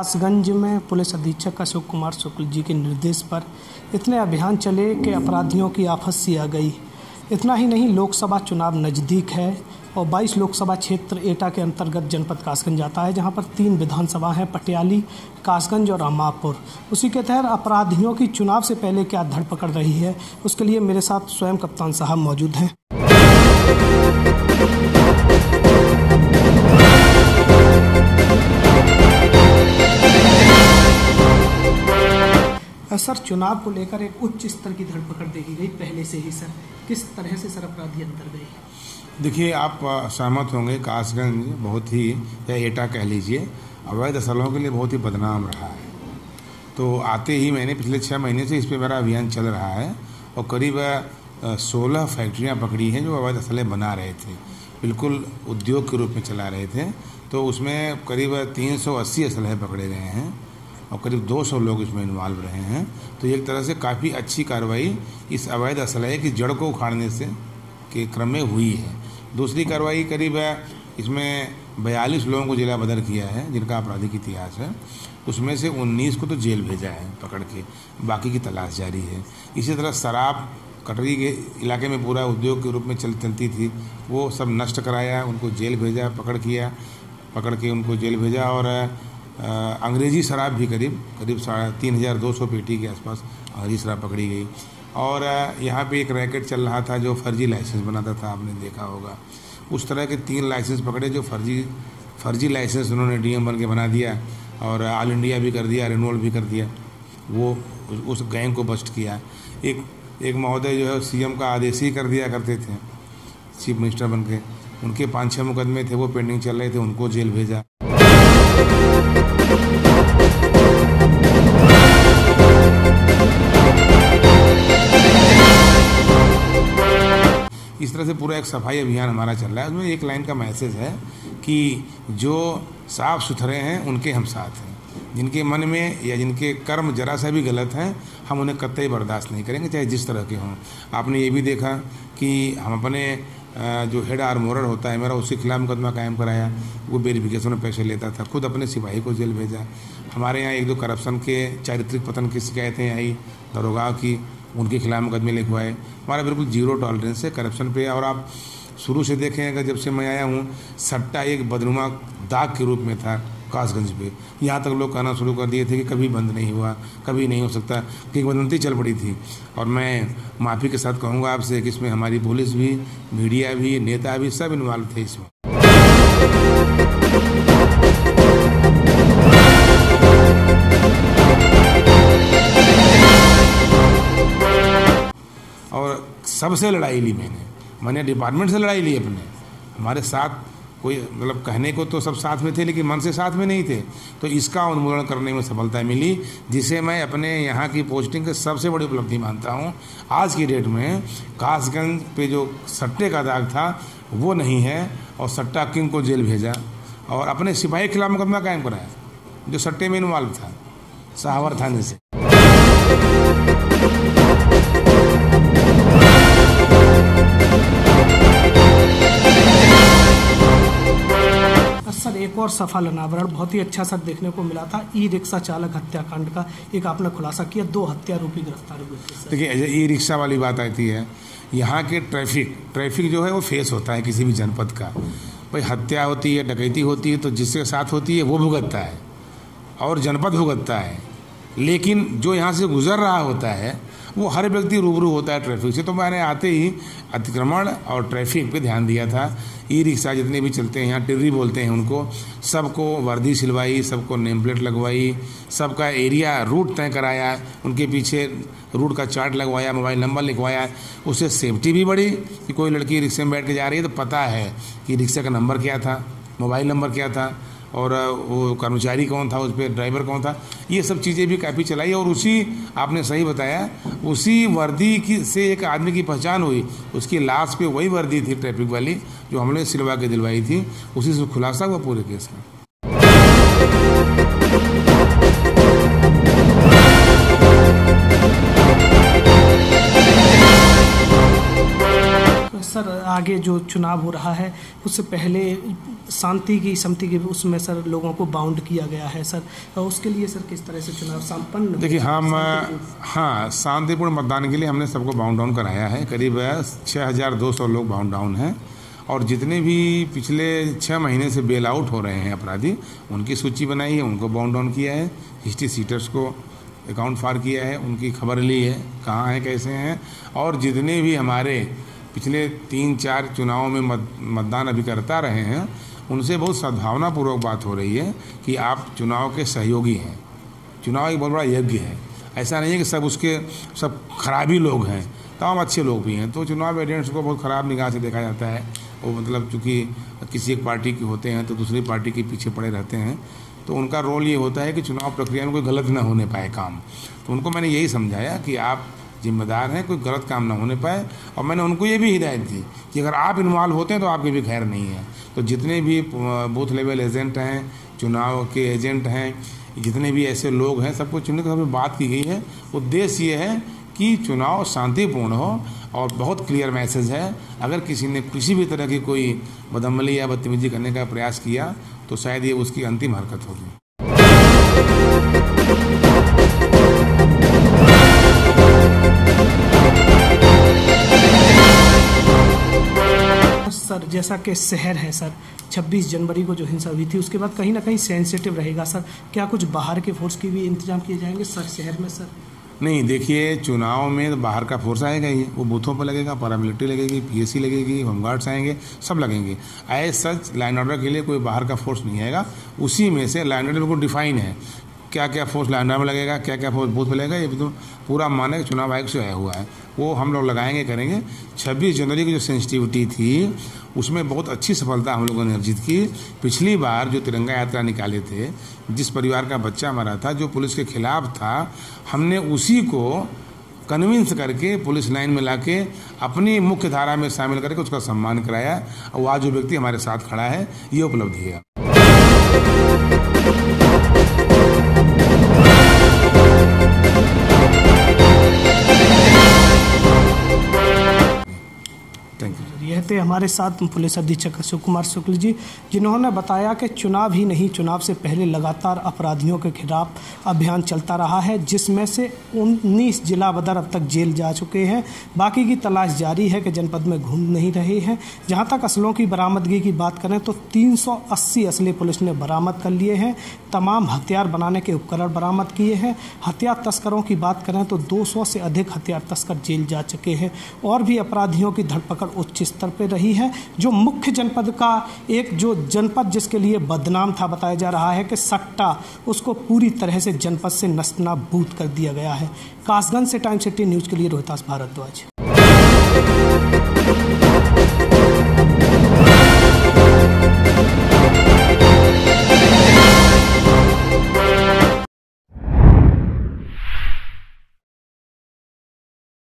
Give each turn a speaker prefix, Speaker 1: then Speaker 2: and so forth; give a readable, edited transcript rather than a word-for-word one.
Speaker 1: कासगंज में पुलिस अधीक्षक अशोक कुमार शुक्ल जी के निर्देश पर इतने अभियान चले कि अपराधियों की आफत सी आ गई। इतना ही नहीं, लोकसभा चुनाव नज़दीक है और 22 लोकसभा क्षेत्र एटा के अंतर्गत जनपद कासगंज आता है, जहां पर 3 विधानसभा हैं, पटियाली, कासगंज और अमापुर। उसी के तहत अपराधियों की चुनाव से पहले क्या धरपकड़ रही है, उसके लिए मेरे साथ स्वयं कप्तान साहब मौजूद हैं। सर, चुनाव को लेकर एक उच्च स्तर की धरपकड़ देखी गई पहले से ही। सर, किस तरह से सर अपराधी अंदर गए?
Speaker 2: देखिए, आप सहमत होंगे, कासगंज बहुत ही, या एटा कह लीजिए, अवैध असलों के लिए बहुत ही बदनाम रहा है। तो आते ही मैंने पिछले 6 महीने से इस पर मेरा अभियान चल रहा है और करीब 16 फैक्ट्रियां पकड़ी हैं जो अवैध असले बना रहे थे, बिल्कुल उद्योग के रूप में चला रहे थे। तो उसमें करीब 380 असलहे पकड़े गए हैं और करीब 200 लोग इसमें इन्वॉल्व रहे हैं। तो एक तरह से काफ़ी अच्छी कार्रवाई इस अवैध असलहे की जड़ को उखाड़ने से के क्रम में हुई है। दूसरी कार्रवाई करीब इसमें 42 लोगों को जिला बदर किया है जिनका आपराधिक इतिहास है। उसमें से 19 को तो जेल भेजा है पकड़ के, बाकी की तलाश जारी है। इसी तरह शराब कटरी के इलाके में पूरा उद्योग के रूप में चलती थी, वो सब नष्ट कराया, उनको जेल भेजा, पकड़ के उनको जेल भेजा। और अंग्रेज़ी शराब भी करीब 3,200 पेटी के आसपास अंग्रेज़ी शराब पकड़ी गई। और यहाँ पे एक रैकेट चल रहा था जो फर्जी लाइसेंस बनाता था, आपने देखा होगा। उस तरह के 3 लाइसेंस पकड़े जो फर्जी लाइसेंस उन्होंने डीएम बन के बना दिया और ऑल इंडिया भी कर दिया, रिन्यूअल भी कर दिया। वो उस गैंग को बस्ट किया। एक महोदय जो है सीएम का आदेश ही कर दिया करते थे, चीफ मिनिस्टर बन के, उनके 5-6 मुकदमे थे, वो पेंडिंग चल रहे थे, उनको जेल भेजा। इस तरह से पूरा एक सफाई अभियान हमारा चल रहा है। उसमें एक लाइन का मैसेज है कि जो साफ सुथरे हैं उनके हम साथ हैं, जिनके मन में या जिनके कर्म जरा सा भी गलत हैं हम उन्हें कतई बर्दाश्त नहीं करेंगे, चाहे जिस तरह के हों। आपने ये भी देखा कि हम अपने जो हेड आर्मोरर होता है मेरा, उसके खिलाफ मुकदमा कायम कराया। वो वेरिफिकेशन में पैसे लेता था, खुद अपने सिपाही को जेल भेजा। हमारे यहाँ 1-2 करप्शन के चारित्रिक पतन की शिकायतें आई दरोगा की, उनके खिलाफ मुकदमे लिखवाए। हमारा बिल्कुल 0 टॉलरेंस है करप्शन पे। और आप शुरू से देखें, अगर जब से मैं आया हूँ, सट्टा एक बदनुमा दाग के रूप में था कासगंज पे। यहाँ तक लोग कहना शुरू कर दिए थे कि कभी बंद नहीं हुआ, कभी नहीं हो सकता, कि वदंती चल पड़ी थी। और मैं माफ़ी के साथ कहूँगा आपसे कि इसमें हमारी पुलिस भी, मीडिया भी, नेता भी, सब इन्वॉल्व थे इसमें। और सबसे लड़ाई ली मैंने डिपार्टमेंट से लड़ाई ली अपने। हमारे साथ कोई, मतलब कहने को तो सब साथ में थे लेकिन मन से साथ में नहीं थे। तो इसका उन्मूलन करने में सफलता मिली, जिसे मैं अपने यहाँ की पोस्टिंग की सबसे बड़ी उपलब्धि मानता हूँ। आज की डेट में कासगंज पे जो सट्टे का दाग था वो नहीं है और सट्टा किंग को जेल भेजा और अपने सिपाही के खिलाफ मुकदमा कायम कराया जो सट्टे में इन्वॉल्व था, सहावर थाने से।
Speaker 1: सर, एक और सफल अनावरण बहुत ही अच्छा सर देखने को मिला था। ई-रिक्शा चालक हत्याकांड का एक आपने खुलासा किया, 2 हत्यारोपी गिरफ्तार हुए थे।
Speaker 2: देखिए, ई-रिक्शा वाली बात आती है, यहाँ के ट्रैफिक जो है वो फेस होता है किसी भी जनपद का। भाई हत्या होती है, डकैती होती है तो जिसके साथ होती है वो भुगतता है और जनपद भुगतता है। लेकिन जो यहाँ से गुजर रहा होता है वो हर व्यक्ति रूबरू होता है ट्रैफिक से। तो मैंने आते ही अतिक्रमण और ट्रैफिक पे ध्यान दिया था। ई रिक्शा जितने भी चलते हैं, यहाँ टिर्री बोलते हैं उनको, सबको वर्दी सिलवाई, सबको नेम प्लेट लगवाई, सबका एरिया रूट तय कराया, उनके पीछे रूट का चार्ट लगवाया, मोबाइल नंबर लिखवाया। उससे सेफ्टी भी बढ़ी कि कोई लड़की रिक्शे में बैठ के जा रही है तो पता है कि रिक्शे का नंबर क्या था, मोबाइल नंबर क्या था और वो कर्मचारी कौन था, उस पर ड्राइवर कौन था। ये सब चीज़ें भी काफ़ी चलाई और उसी, आपने सही बताया, उसी वर्दी की से एक आदमी की पहचान हुई। उसकी लाश पे वही वर्दी थी ट्रैफिक वाली जो हमने सिलवा के दिलवाई थी। उसी से खुलासा हुआ पूरे केस का।
Speaker 1: सर, आगे जो चुनाव हो रहा है उससे पहले शांति की समति की उसमें सर लोगों को बाउंड किया गया है सर, और उसके लिए सर किस तरह से चुनाव संपन्न?
Speaker 2: देखिए हाँ, शांतिपूर्ण मतदान के लिए हमने सबको बाउंड डाउन कराया है। करीब 6200 लोग बाउंड डाउन हैं, और जितने भी पिछले 6 महीने से बेल आउट हो रहे हैं अपराधी, उनकी सूची बनाई है, उनको बाउंड डाउन किया है। हिस्ट्री सीटर्स को अकाउंट फार किया है, उनकी खबर ली है कहाँ हैं कैसे हैं। और जितने भी हमारे पिछले 3-4 चुनावों में मतदान अभी करता रहे हैं, उनसे बहुत सद्भावनापूर्वक बात हो रही है कि आप चुनाव के सहयोगी हैं। चुनाव एक बहुत बड़ा यज्ञ है, ऐसा नहीं है कि सब खराबी लोग हैं, तमाम अच्छे लोग भी हैं। तो चुनाव एजेंट्स को बहुत ख़राब निगाह से देखा जाता है। वो मतलब चूँकि किसी एक पार्टी के होते हैं तो दूसरी पार्टी के पीछे पड़े रहते हैं, तो उनका रोल ये होता है कि चुनाव प्रक्रिया में कोई गलत ना होने पाए काम। तो उनको मैंने यही समझाया कि आप जिम्मेदार हैं, कोई गलत काम ना होने पाए। और मैंने उनको ये भी हिदायत दी कि अगर आप इन्वॉल्व होते हैं तो आपकी भी खैर नहीं है। तो जितने भी बूथ लेवल एजेंट हैं, चुनाव के एजेंट हैं, जितने भी ऐसे लोग हैं, सबको चुनने की बात की गई है। उद्देश्य ये है कि चुनाव शांतिपूर्ण हो, और बहुत क्लियर मैसेज है। अगर किसी ने किसी भी तरह की कोई बदअमली या बदतमीजी करने का प्रयास किया तो शायद ये उसकी अंतिम हरकत होगी।
Speaker 1: सर जैसा कि शहर है सर, 26 जनवरी को जो हिंसा हुई थी उसके बाद कहीं ना कहीं सेंसिटिव रहेगा सर, क्या कुछ बाहर के फोर्स की भी इंतजाम किए जाएंगे सर शहर में सर?
Speaker 2: नहीं, देखिए चुनाव में तो बाहर का फोर्स आएगा ही, वो बूथों पर लगेगा, पैरामिलिट्री लगेगी, पीएसी लगेगी, होमगार्ड्स आएंगे, सब लगेंगे। एज सच लैंड ऑर्डर के लिए कोई बाहर का फोर्स नहीं आएगा। उसी में से लैंड ऑर्डर को डिफाइन है, क्या क्या फोर्स लैंड ऑर्डर में लगेगा, क्या क्या फोर्स बूथ में लगेगा, ये तो पूरा माने चुनाव आयोग से आया हुआ है, वो हम लोग लगाएंगे, करेंगे। 26 जनवरी की जो सेंसिटिविटी थी उसमें बहुत अच्छी सफलता हम लोगों ने अर्जित की। पिछली बार जो तिरंगा यात्रा निकाले थे, जिस परिवार का बच्चा मरा था, जो पुलिस के खिलाफ था, हमने उसी को कन्विंस करके पुलिस लाइन में लाके अपनी मुख्य धारा में शामिल करके उसका सम्मान कराया, और आज जो व्यक्ति हमारे साथ खड़ा है, ये उपलब्धि है।
Speaker 1: यह थे हमारे साथ पुलिस अधीक्षक अशोक कुमार शुक्ल जी, जिन्होंने बताया कि चुनाव ही नहीं, चुनाव से पहले लगातार अपराधियों के खिलाफ अभियान चलता रहा है, जिसमें से 19 जिला बदर अब तक जेल जा चुके हैं। बाकी की तलाश जारी है कि जनपद में घूम नहीं रहे हैं। जहां तक असलों की बरामदगी की बात करें तो 380 असले पुलिस ने बरामद कर लिए हैं। तमाम हथियार बनाने के उपकरण बरामद किए हैं। हथियार तस्करों की बात करें तो 200 से अधिक हथियार तस्कर जेल जा चुके हैं। और भी अपराधियों की धरपकड़ उच्च स्तर पर रही है। जो मुख्य जनपद का एक जो जनपद जिसके लिए बदनाम था, बताया जा रहा है कि सट्टा, उसको पूरी तरह से जनपद से नस्तनाबूद कर दिया गया है। कासगंज से टाइम सिटी न्यूज़ के लिए रोहितास भारद्वाज।